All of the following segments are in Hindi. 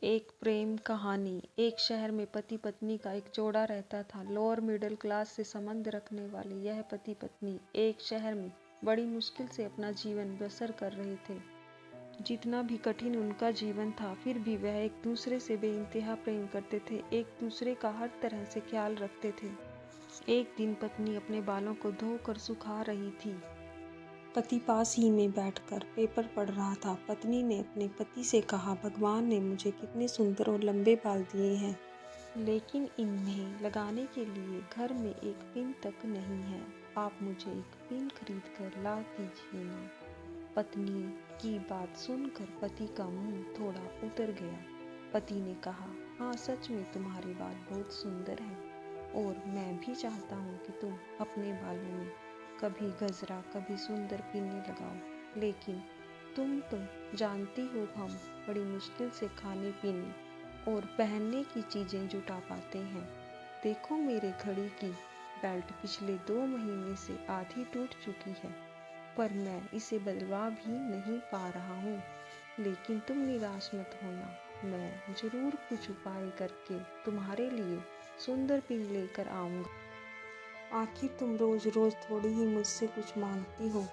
एक प्रेम कहानी। एक शहर में पति पत्नी का एक जोड़ा रहता था। लोअर मिडिल क्लास से संबंध रखने वाले यह पति पत्नी एक शहर में बड़ी मुश्किल से अपना जीवन बसर कर रहे थे। जितना भी कठिन उनका जीवन था, फिर भी वह एक दूसरे से बेइंतहा प्रेम करते थे, एक दूसरे का हर तरह से ख्याल रखते थे। एक दिन पत्नी अपने बालों को धोकर सुखा रही थी। पति पास ही में बैठकर पेपर पढ़ रहा था। पत्नी ने अपने पति से कहा, भगवान ने मुझे कितने सुंदर और लंबे बाल दिए हैं, लेकिन इन्हें लगाने के लिए घर में एक पिन तक नहीं है। आप मुझे एक पिन खरीद कर ला दीजिए ना। पत्नी की बात सुनकर पति का मुंह थोड़ा उतर गया। पति ने कहा, हाँ, सच में तुम्हारे बाल बहुत सुंदर हैं और मैं भी चाहता हूँ कि तुम अपने बालों में कभी गजरा, कभी सुंदर पिने लगाओ, लेकिन तुम तो जानती हो हम बड़ी मुश्किल से खाने पीने और पहनने की चीज़ें जुटा पाते हैं। देखो, मेरे घड़ी की बेल्ट पिछले 2 महीने से आधी टूट चुकी है, पर मैं इसे बदलवा भी नहीं पा रहा हूँ। लेकिन तुम निराश मत होना, मैं ज़रूर कुछ उपाय करके तुम्हारे लिए सुंदर पिन लेकर आऊँगा। आखिर तुम रोज रोज थोड़ी ही मुझसे कुछ मांगती हो।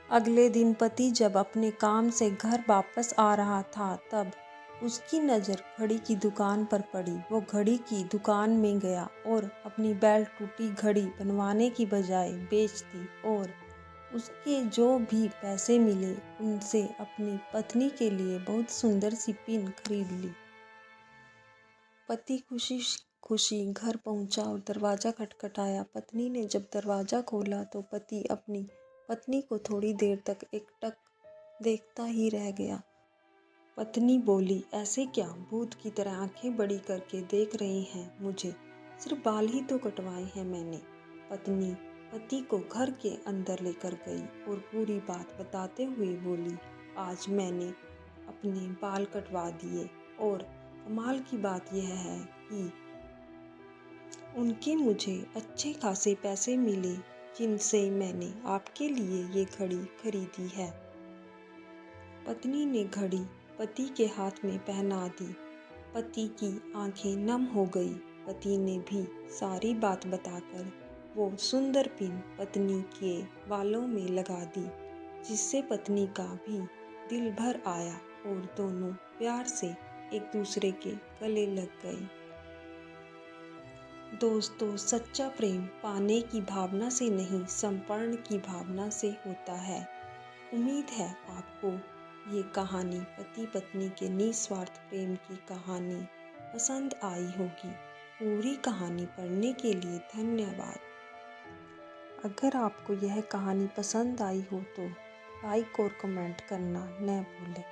अगले दिन पति जब अपने काम से घर वापस आ रहा था, तब उसकी नज़र घड़ी की दुकान पर पड़ी। वो घड़ी की दुकान में गया और अपनी बेल्ट टूटी घड़ी बनवाने की बजाय बेच दी और उसके जो भी पैसे मिले उनसे अपनी पत्नी के लिए बहुत सुंदर सी पिन खरीद ली। पति खुशी खुशी घर पहुंचा और दरवाज़ा खटखटाया। पत्नी ने जब दरवाज़ा खोला तो पति अपनी पत्नी को थोड़ी देर तक एकटक देखता ही रह गया। पत्नी बोली, ऐसे क्या भूत की तरह आंखें बड़ी करके देख रहे हैं मुझे? सिर्फ बाल ही तो कटवाए हैं मैंने। पत्नी पति को घर के अंदर लेकर गई और पूरी बात बताते हुए बोली, आज मैंने अपने बाल कटवा दिए और कमाल की बात यह है कि उनके मुझे अच्छे खासे पैसे मिले, जिनसे मैंने आपके लिए ये घड़ी खरीदी है। पत्नी ने घड़ी पति के हाथ में पहना दी। पति की आंखें नम हो गई। पति ने भी सारी बात बताकर वो सुंदर पिन पत्नी के बालों में लगा दी, जिससे पत्नी का भी दिल भर आया और दोनों प्यार से एक दूसरे के गले लग गए। दोस्तों, सच्चा प्रेम पाने की भावना से नहीं, समर्पण की भावना से होता है। उम्मीद है आपको ये कहानी, पति पत्नी के निस्वार्थ प्रेम की कहानी पसंद आई होगी। पूरी कहानी पढ़ने के लिए धन्यवाद। अगर आपको यह कहानी पसंद आई हो तो लाइक और कमेंट करना न भूलें।